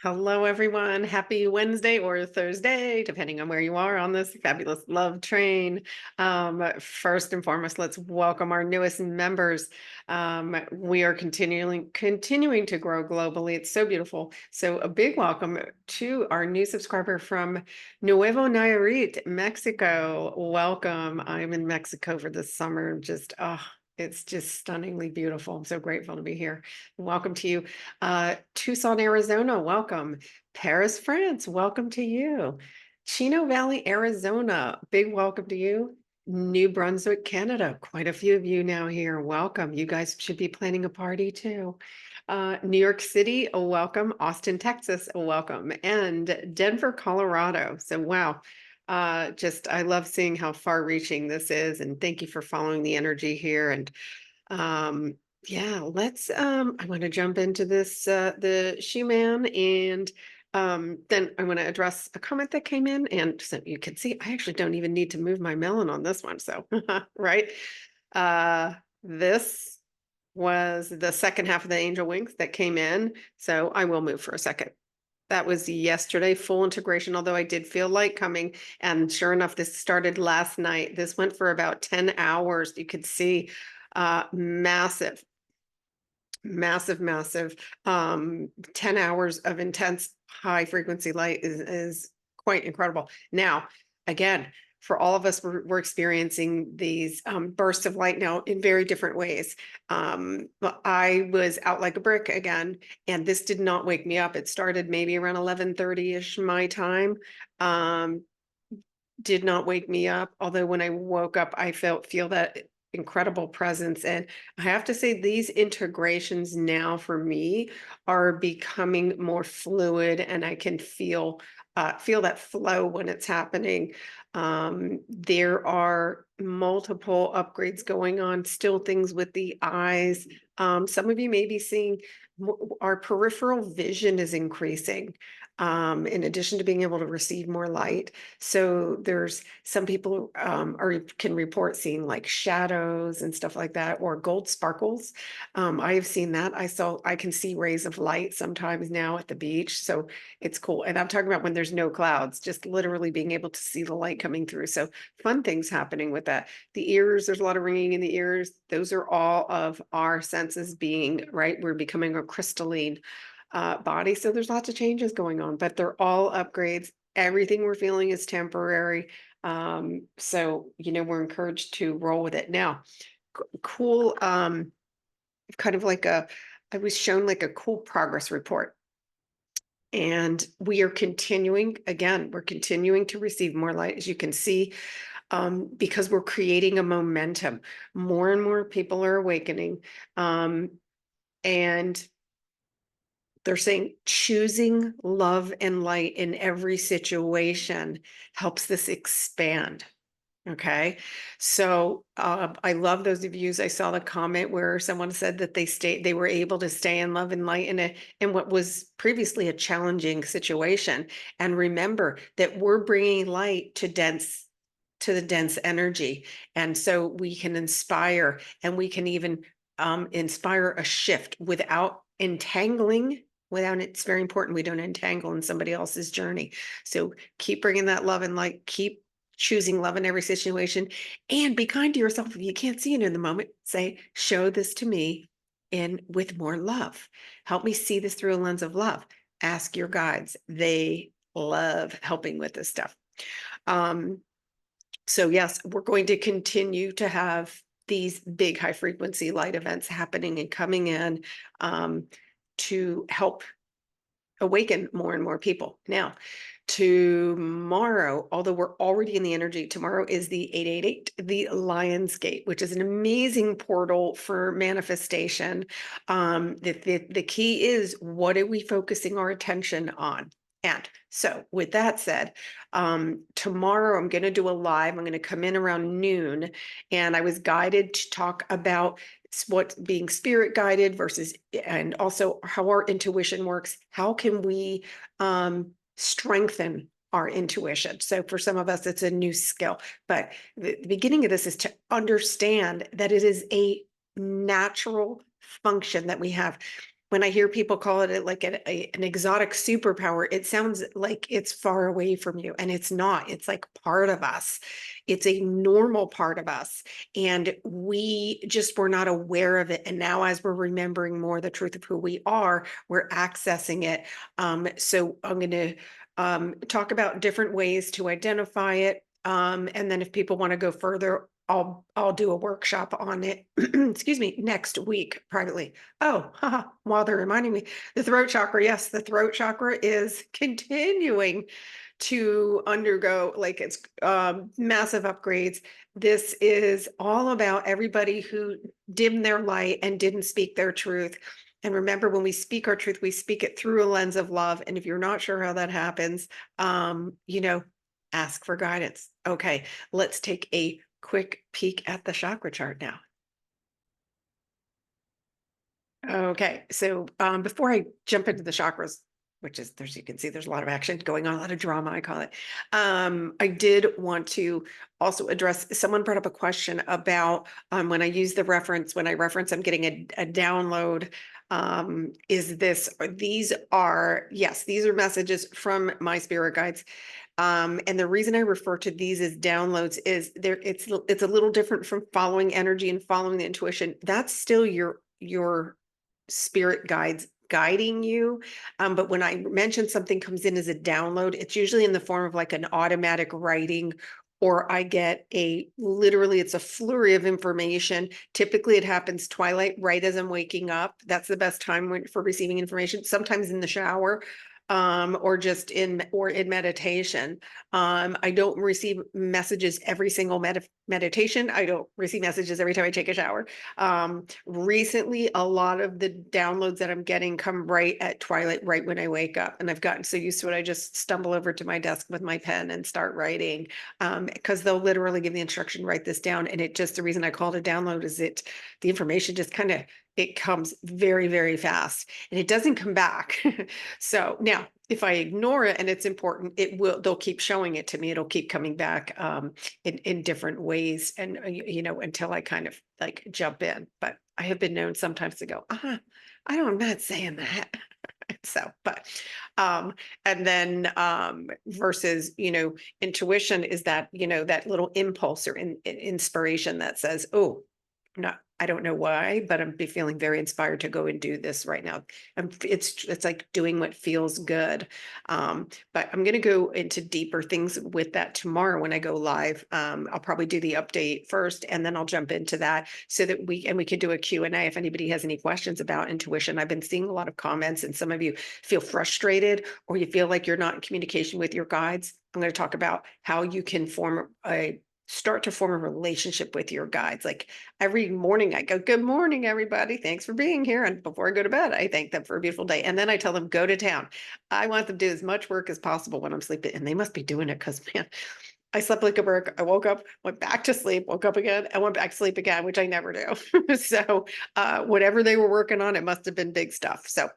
Hello, everyone. Happy Wednesday or Thursday, depending on where you are on this fabulous love train. First and foremost, let's welcome our newest members. We are continuing to grow globally. It's so beautiful. So a big welcome to our new subscriber from Nuevo Nayarit, Mexico. Welcome. I'm in Mexico for the summer. It's just stunningly beautiful. I'm so grateful to be here. Welcome to you. Tucson, Arizona, welcome. Paris, France, welcome to you. Chino Valley, Arizona, big welcome to you. New Brunswick, Canada, quite a few of you now here. Welcome. You guys should be planning a party too. New York City, a welcome. Austin, Texas, a welcome. And Denver, Colorado. So, wow. I love seeing how far reaching this is. And thank you for following the energy here. And um, yeah, I want to jump into this, the Schumann, and then I want to address a comment that came in. And so you can see, I actually don't even need to move my melon on this one. So, right. This was the second half of the angel wings that came in. So I will move for a second. That was yesterday, full integration, although I did feel light coming. And sure enough, this started last night. This went for about 10 hours. You could see massive, massive 10 hours of intense high frequency light is quite incredible. Now, again, for all of us, we're experiencing these bursts of light now in very different ways. But I was out like a brick again, and this did not wake me up. It started maybe around 11:30-ish my time. Um, did not wake me up. Although when I woke up, I feel that incredible presence. And I have to say, these integrations now for me are becoming more fluid, and I can feel that flow when it's happening. There are multiple upgrades going on, still things with the eyes. Some of you may be seeing our peripheral vision is increasing. In addition to being able to receive more light. So there's some people can report seeing like shadows and stuff like that, or gold sparkles. I have seen that. I can see rays of light sometimes now at the beach. So it's cool. And I'm talking about when there's no clouds, just literally being able to see the light coming through. So fun things happening with that. The ears, there's a lot of ringing in the ears. Those are all of our senses being, right? We're becoming a crystalline body. So there's lots of changes going on, but they're all upgrades. Everything we're feeling is temporary. We're encouraged to roll with it. Now, cool, kind of like I was shown like a cool progress report. And we're continuing to receive more light, as you can see, because we're creating a momentum. More and more people are awakening. And they're saying choosing love and light in every situation helps this expand. Okay. So I love those reviews. I saw the comment where someone said that they were able to stay in love and light in what was previously a challenging situation. And remember that we're bringing light to the dense energy. And so we can inspire, and we can even inspire a shift without entangling. It's very important we don't entangle in somebody else's journey. So keep bringing that love and light, keep choosing love in every situation, and be kind to yourself. If you can't see it in the moment, say, show this to me in with more love. Help me see this through a lens of love. Ask your guides. They love helping with this stuff. So yes, we're going to continue to have these big high frequency light events happening and coming in to help awaken more and more people. Now, tomorrow, although we're already in the energy, tomorrow is the 888, the Lion's Gate, which is an amazing portal for manifestation. The key is, what are we focusing our attention on? And so with that said, tomorrow I'm going to do a live. I'm going to come in around noon, and I was guided to talk about what being spirit guided versus, and also how our intuition works. How can we strengthen our intuition? So for some of us, it's a new skill, but the beginning of this is to understand that it is a natural function that we have. when I hear people call it like an exotic superpower, it sounds like it's far away from you, and it's not. It's like part of us. It's a normal part of us, and we just were not aware of it. And now, as we're remembering more the truth of who we are, we're accessing it. So I'm going to talk about different ways to identify it. And then if people want to go further, I'll do a workshop on it, excuse me, next week privately. Oh, haha, while they're reminding me, the throat chakra, yes, the throat chakra is continuing to undergo like it's massive upgrades. This is all about everybody who dimmed their light and didn't speak their truth. And remember, when we speak our truth, we speak it through a lens of love. And if you're not sure how that happens, you know, ask for guidance. Okay, let's take a quick peek at the chakra chart now. Okay, so before I jump into the chakras, which is there's you can see there's a lot of action going on, a lot of drama, I call it. I did want to also address someone brought up a question about when I use the reference, when I reference I'm getting a download. Is this or these are yes, these are messages from my spirit guides. And the reason I refer to these as downloads is there it's a little different from following energy and following the intuition. That's still your spirit guides guiding you. But when I mention something comes in as a download, it's usually in the form of like an automatic writing, or I get a literally, it's a flurry of information. Typically, it happens twilight, right as I'm waking up. That's the best time for receiving information, sometimes in the shower. Or just in meditation. I don't receive messages every single meditation. I don't receive messages every time I take a shower. Recently, a lot of the downloads that I'm getting come right at twilight, right when I wake up. And I've gotten so used to it, I just stumble over to my desk with my pen and start writing. Because they'll literally give the instruction, write this down. And it just, the reason I call it a download is the information just kind of, it comes very, very fast and it doesn't come back. So now if I ignore it and it's important, they'll keep showing it to me. It'll keep coming back in different ways. And, until I kind of like jump in, but I have been known sometimes to go, I'm not saying that. So, but, and then, versus, intuition is that, that little impulse or inspiration that says, oh, not, I don't know why, but I'm feeling very inspired to go and do this right now. It's like doing what feels good. But I'm going to go into deeper things with that tomorrow when I go live. I'll probably do the update first, and then I'll jump into that so that we can do a Q&A if anybody has any questions about intuition. I've been seeing a lot of comments, and some of you feel frustrated or you feel like you're not in communication with your guides. I'm going to talk about how you can start to form a relationship with your guides. Like every morning I go, good morning, everybody. Thanks for being here. And before I go to bed, I thank them for a beautiful day. And then I tell them, go to town. I want them to do as much work as possible when I'm sleeping. And they must be doing it because, man, I slept like a brick. I woke up, went back to sleep, woke up again, and went back to sleep again, which I never do. So whatever they were working on, it must have been big stuff. So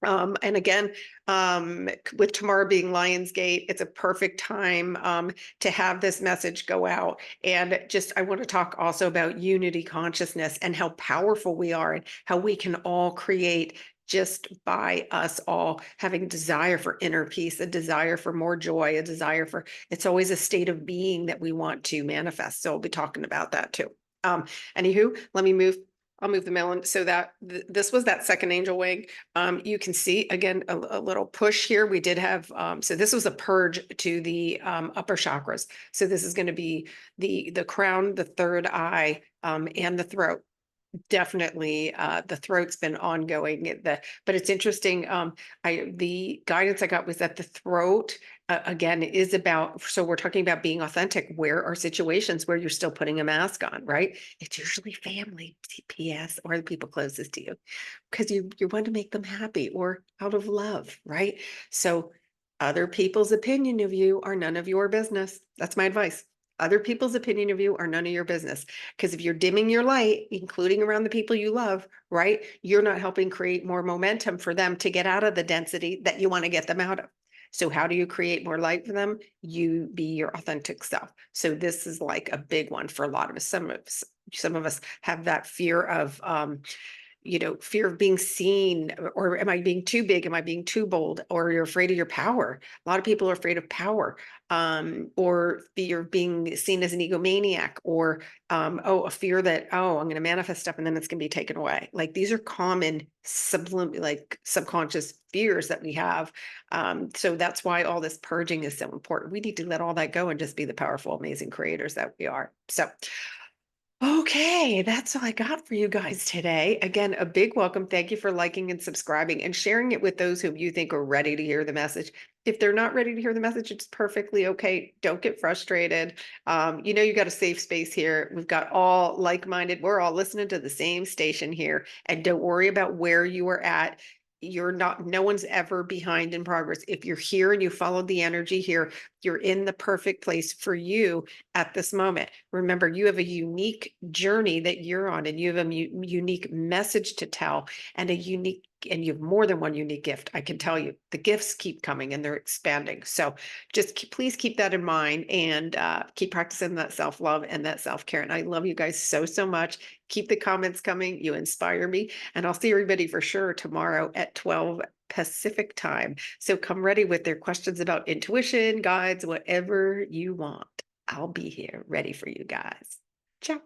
and again, with tomorrow being Lionsgate, it's a perfect time to have this message go out. And just, I want to talk also about unity consciousness and how powerful we are and how we can all create just by us all having desire for inner peace, a desire for more joy, a desire for, it's always a state of being that we want to manifest. So we'll be talking about that too. Anywho, I'll move the melon so that this was that second angel wing. You can see again a little push here. We did have so this was a purge to the upper chakras. So this is going to be the crown, the third eye, and the throat. Definitely the throat's been ongoing. But it's interesting. The guidance I got was that the throat again is about, so we're talking about being authentic. Where are situations where you're still putting a mask on, right? It's usually family, PS, or the people closest to you, because you want to make them happy or out of love, right? So other people's opinion of you are none of your business. That's my advice. Other people's opinion of you are none of your business. Because if you're dimming your light, including around the people you love, right, you're not helping create more momentum for them to get out of the density that you want to get them out of. So how do you create more light for them? You be your authentic self. So this is like a big one for a lot of us. Some of us have that fear of fear of being seen, or am I being too big? Am I being too bold? Or you're afraid of your power. A lot of people are afraid of power, or fear of being seen as an egomaniac, or a fear that, oh, I'm going to manifest stuff and then it's going to be taken away. Like these are common subconscious fears that we have. So that's why all this purging is so important. We need to let all that go and just be the powerful, amazing creators that we are. So okay, that's all I got for you guys today. Again, a big welcome. Thank you for liking and subscribing and sharing it with those who you think are ready to hear the message. If they're not ready to hear the message, it's perfectly okay. Don't get frustrated. You got a safe space here. We've got all like-minded. We're all listening to the same station here. And don't worry about where you are at. No one's ever behind in progress. If you're here and you followed the energy here, you're in the perfect place for you at this moment. Remember, you have a unique journey that you're on, and you have a unique message to tell, and and you have more than one unique gift. I can tell you the gifts keep coming and they're expanding. So please keep that in mind, and keep practicing that self-love and that self-care. And I love you guys so, so much. Keep the comments coming. You inspire me, and I'll see everybody for sure tomorrow at 12 Pacific time. So come ready with their questions about intuition, guides, whatever you want. I'll be here ready for you guys. Ciao.